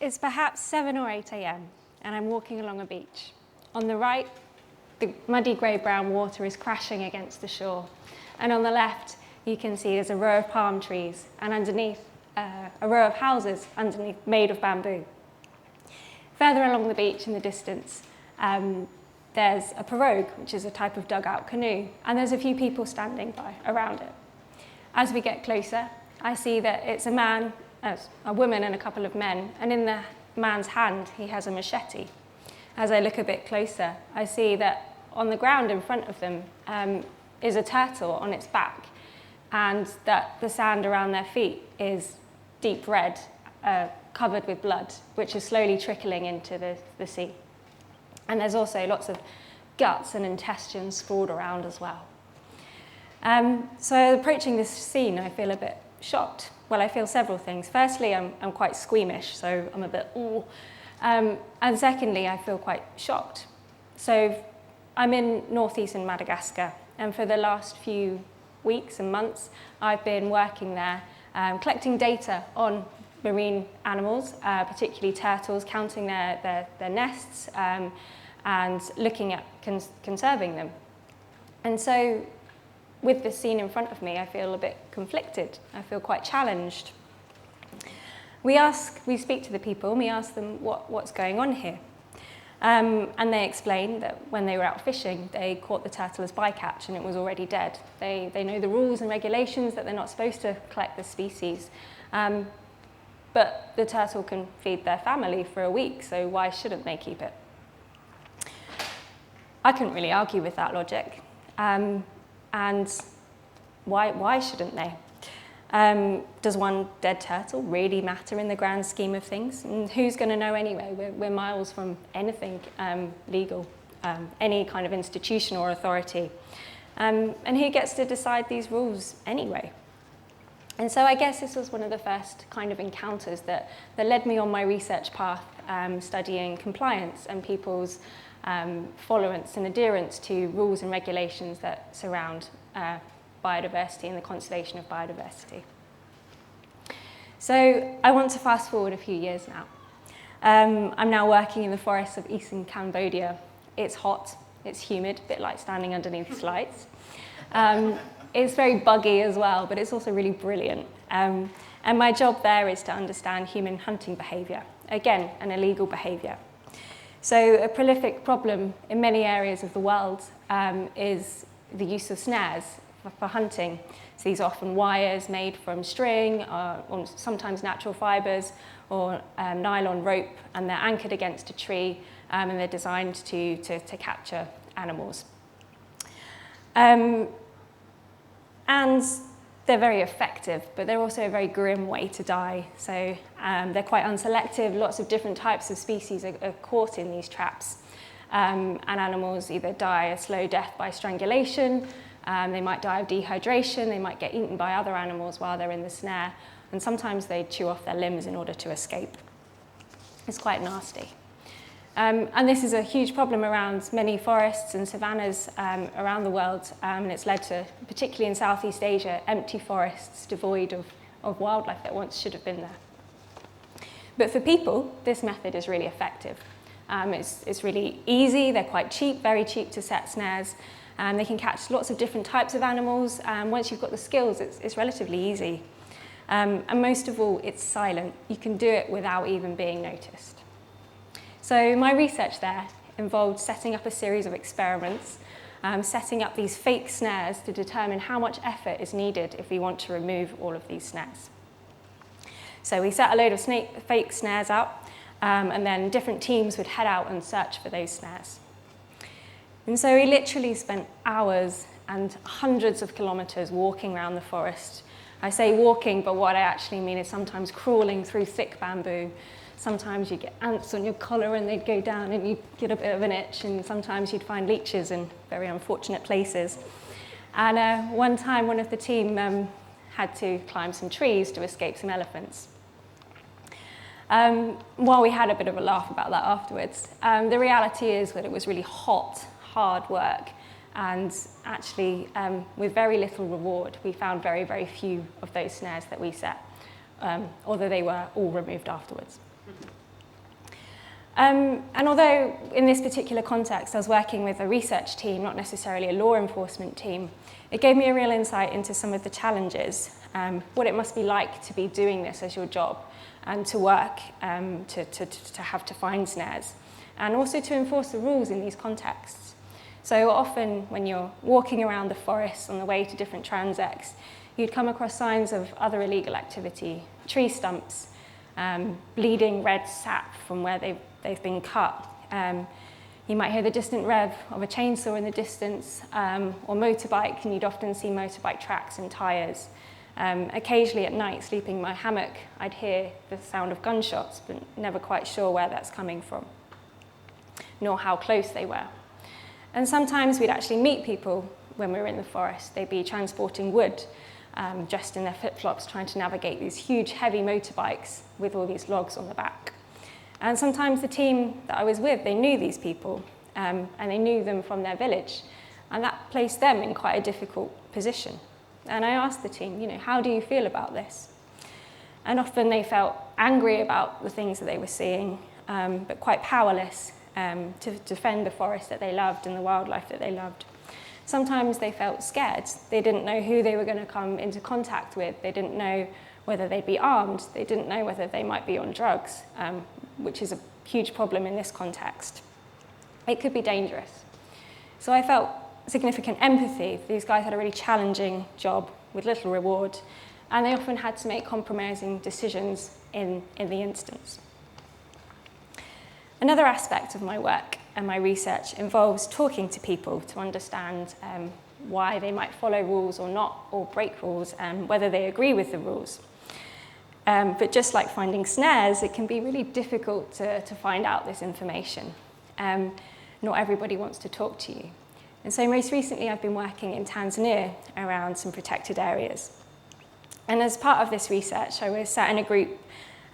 It's perhaps 7 or 8 a.m. and I'm walking along a beach. On the right, the muddy grey-brown water is crashing against the shore. And on the left, you can see there's a row of palm trees and underneath a row of houses underneath made of bamboo. Further along the beach in the distance, there's a pirogue, which is a type of dugout canoe, and there's a few people standing by around it. As we get closer, I see that it's a man, a woman and a couple of men, and in the man's hand he has a machete. As I look a bit closer, I see that on the ground in front of them is a turtle on its back, and that the sand around their feet is deep red, covered with blood, which is slowly trickling into the sea. And there's also lots of guts and intestines sprawled around as well. So approaching this scene, I feel a bit shocked. Well, I feel several things. Firstly, I'm quite squeamish, so I'm a bit, ooh. And secondly, I feel quite shocked. So I'm in northeastern Madagascar, and for the last few weeks and months, I've been working there, collecting data on marine animals, particularly turtles, counting their nests, and looking at conserving them. And so with this scene in front of me, I feel a bit conflicted. I feel quite challenged. We speak to the people, and we ask them what's going on here. And they explain that when they were out fishing, they caught the turtle as bycatch and it was already dead. They know the rules and regulations that they're not supposed to collect the species. But the turtle can feed their family for a week, so why shouldn't they keep it? I couldn't really argue with that logic. And why shouldn't they? Does one dead turtle really matter in the grand scheme of things? And who's going to know anyway? We're miles from anything legal, any kind of institution or authority. And who gets to decide these rules anyway? And so I guess this was one of the first kind of encounters that led me on my research path, studying compliance and people's followance and adherence to rules and regulations that surround biodiversity and the conservation of biodiversity. So I want to fast forward a few years now. I'm now working in the forests of eastern Cambodia. It's hot, it's humid, a bit like standing underneath slides. It's very buggy as well, but it's also really brilliant. And my job there is to understand human hunting behaviour, again, an illegal behaviour. So a prolific problem in many areas of the world is the use of snares for hunting. So these are often wires made from string, or sometimes natural fibres, or nylon rope, and they're anchored against a tree, and they're designed to capture animals. And they're very effective, but they're also a very grim way to die. So they're quite unselective. Lots of different types of species are caught in these traps. And animals either die a slow death by strangulation, they might die of dehydration, they might get eaten by other animals while they're in the snare, and sometimes they chew off their limbs in order to escape. It's quite nasty. And this is a huge problem around many forests and savannas around the world, and it's led to, particularly in Southeast Asia, empty forests devoid of wildlife that once should have been there. But for people, this method is really effective. It's really easy, they're quite cheap, very cheap to set snares, and they can catch lots of different types of animals, and once you've got the skills, it's relatively easy. And most of all, it's silent. You can do it without even being noticed. So my research there involved setting up a series of experiments, setting up these fake snares to determine how much effort is needed if we want to remove all of these snares. So we set a load of fake snares up, and then different teams would head out and search for those snares. And so we literally spent hours and hundreds of kilometers walking around the forest. I say walking, but what I actually mean is sometimes crawling through thick bamboo. Sometimes you'd get ants on your collar and they'd go down and you'd get a bit of an itch, and sometimes you'd find leeches in very unfortunate places. And one time, one of the team had to climb some trees to escape some elephants. While we had a bit of a laugh about that afterwards, the reality is that it was really hot, hard work, and actually with very little reward. We found very, very few of those snares that we set, although they were all removed afterwards. And although in this particular context I was working with a research team, not necessarily a law enforcement team, it gave me a real insight into some of the challenges, what it must be like to be doing this as your job and to work, to have to find snares, and also to enforce the rules in these contexts. So often when you're walking around the forest on the way to different transects, you'd come across signs of other illegal activity, tree stumps, bleeding red sap from where they've been cut. You might hear the distant rev of a chainsaw in the distance, or motorbike, and you'd often see motorbike tracks and tyres. Occasionally at night, sleeping in my hammock, I'd hear the sound of gunshots, but never quite sure where that's coming from, nor how close they were. And sometimes we'd actually meet people when we were in the forest. They'd be transporting wood, dressed in their flip-flops, trying to navigate these huge, heavy motorbikes with all these logs on the back. And sometimes the team that I was with, they knew these people, and they knew them from their village, and that placed them in quite a difficult position. And I asked the team, how do you feel about this? And often they felt angry about the things that they were seeing, but quite powerless to defend the forest that they loved and the wildlife that they loved. Sometimes they felt scared. They didn't know who they were going to come into contact with. They didn't know whether they'd be armed. They didn't know whether they might be on drugs, which is a huge problem in this context. It could be dangerous. So I felt significant empathy. These guys had a really challenging job with little reward, and they often had to make compromising decisions in the instance. Another aspect of my work and my research involves talking to people to understand why they might follow rules or not, or break rules, and whether they agree with the rules. But just like finding snares, it can be really difficult to find out this information. Not everybody wants to talk to you. And so most recently I've been working in Tanzania around some protected areas. And as part of this research, I was sat in a group.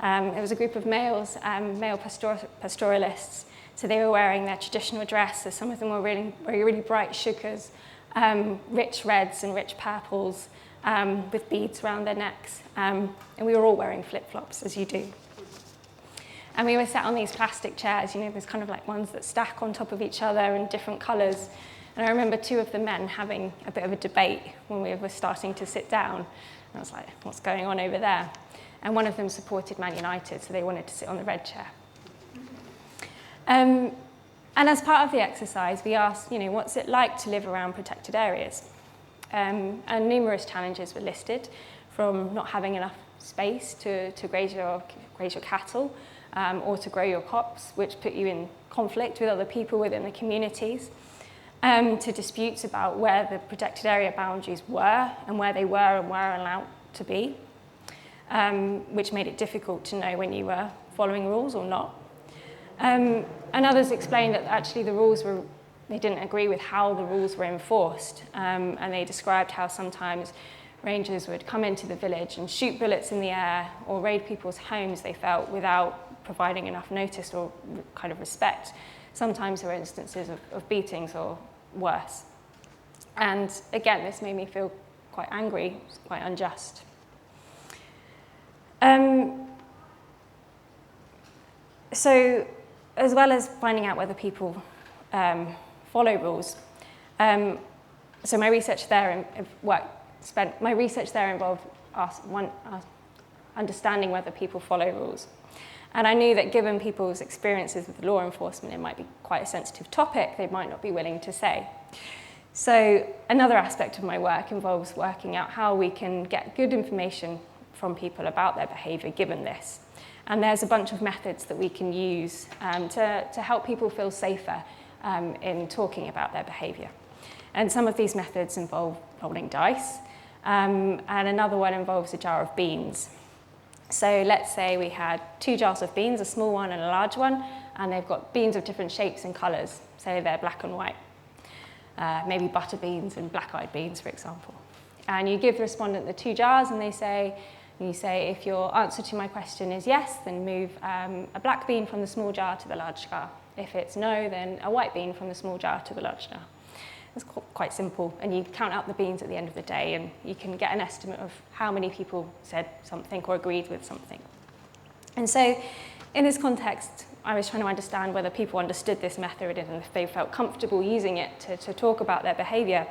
It was a group of males, male pastoralists. So they were wearing their traditional dress. So some of them were really bright shukas, rich reds and rich purples, with beads around their necks. And we were all wearing flip-flops, as you do. And we were sat on these plastic chairs, there's kind of like ones that stack on top of each other in different colours. And I remember two of the men having a bit of a debate when we were starting to sit down. And I was like, what's going on over there? And one of them supported Man United, so they wanted to sit on the red chair. And as part of the exercise, we asked, what's it like to live around protected areas? And numerous challenges were listed, from not having enough space to graze your cattle, or to grow your crops, which put you in conflict with other people within the communities, to disputes about where the protected area boundaries were and where they were and were allowed to be, which made it difficult to know when you were following rules or not. And others explained that actually they didn't agree with how the rules were enforced, and they described how sometimes rangers would come into the village and shoot bullets in the air or raid people's homes, they felt, without providing enough notice or kind of respect. Sometimes there were instances of beatings or worse. And again, this made me feel quite angry, quite unjust. So, as well as finding out whether people follow rules, so my research there involved understanding whether people follow rules. And I knew that given people's experiences with law enforcement, it might be quite a sensitive topic they might not be willing to say. So another aspect of my work involves working out how we can get good information from people about their behaviour given this. And there's a bunch of methods that we can use to help people feel safer in talking about their behaviour. And some of these methods involve rolling dice, and another one involves a jar of beans. So let's say we had 2 jars of beans, a small one and a large one, and they've got beans of different shapes and colours. Say they're black and white. Maybe butter beans and black-eyed beans, for example. And you give the respondent the 2 jars, and you say, if your answer to my question is yes, then move a black bean from the small jar to the large jar. If it's no, then a white bean from the small jar to the large jar. It's quite simple, and you count out the beans at the end of the day, and you can get an estimate of how many people said something or agreed with something. And so, in this context, I was trying to understand whether people understood this method and if they felt comfortable using it to talk about their behaviour.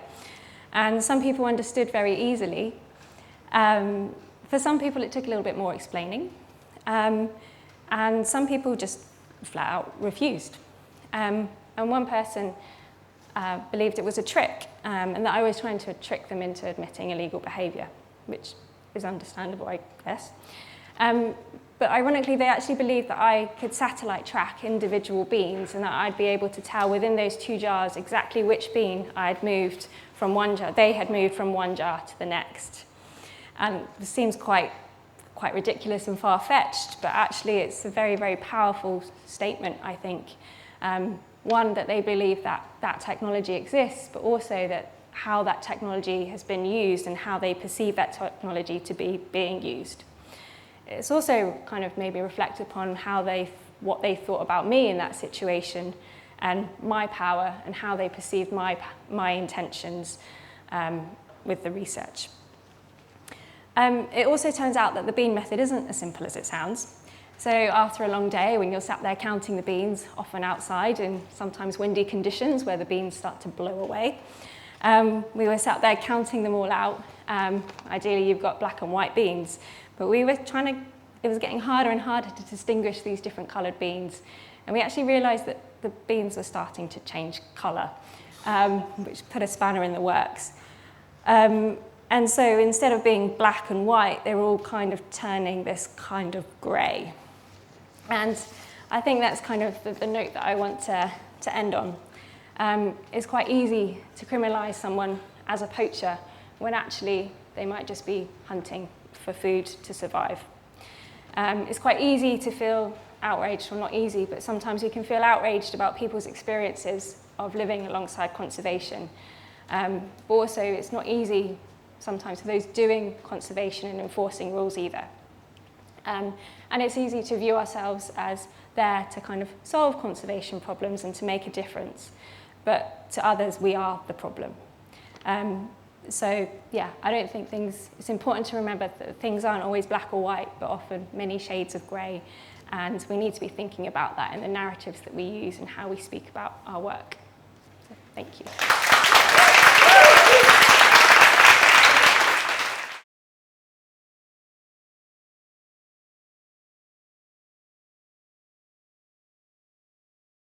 And some people understood very easily. For some people, it took a little bit more explaining. And some people just flat out refused. And one person believed it was a trick, and that I was trying to trick them into admitting illegal behaviour, which is understandable, I guess. But ironically, they actually believed that I could satellite track individual beans and that I'd be able to tell within those 2 jars exactly which bean I'd moved from one jar, they had moved from one jar to the next. And it seems quite ridiculous and far-fetched, but actually it's a very, very powerful statement, I think. One, that they believe that that technology exists, but also that how that technology has been used and how they perceive that technology to be being used. It's also kind of maybe reflect upon what they thought about me in that situation and my power and how they perceived my intentions with the research. It also turns out that the bean method isn't as simple as it sounds. So after a long day, when you're sat there counting the beans, often outside in sometimes windy conditions where the beans start to blow away, we were sat there counting them all out. Ideally, you've got black and white beans, but we were it was getting harder and harder to distinguish these different coloured beans. And we actually realised that the beans were starting to change colour, which put a spanner in the works. And so instead of being black and white, they were all kind of turning this kind of grey. And I think that's kind of the note that I want to end on. It's quite easy to criminalise someone as a poacher when actually they might just be hunting for food to survive. It's quite easy to feel outraged, well, not easy, but sometimes you can feel outraged about people's experiences of living alongside conservation. But also, it's not easy sometimes for those doing conservation and enforcing rules either. And it's easy to view ourselves as there to kind of solve conservation problems and to make a difference. But to others, we are the problem. So yeah, I don't think it's important to remember that things aren't always black or white, but often many shades of grey. And we need to be thinking about that in the narratives that we use and how we speak about our work. So, thank you.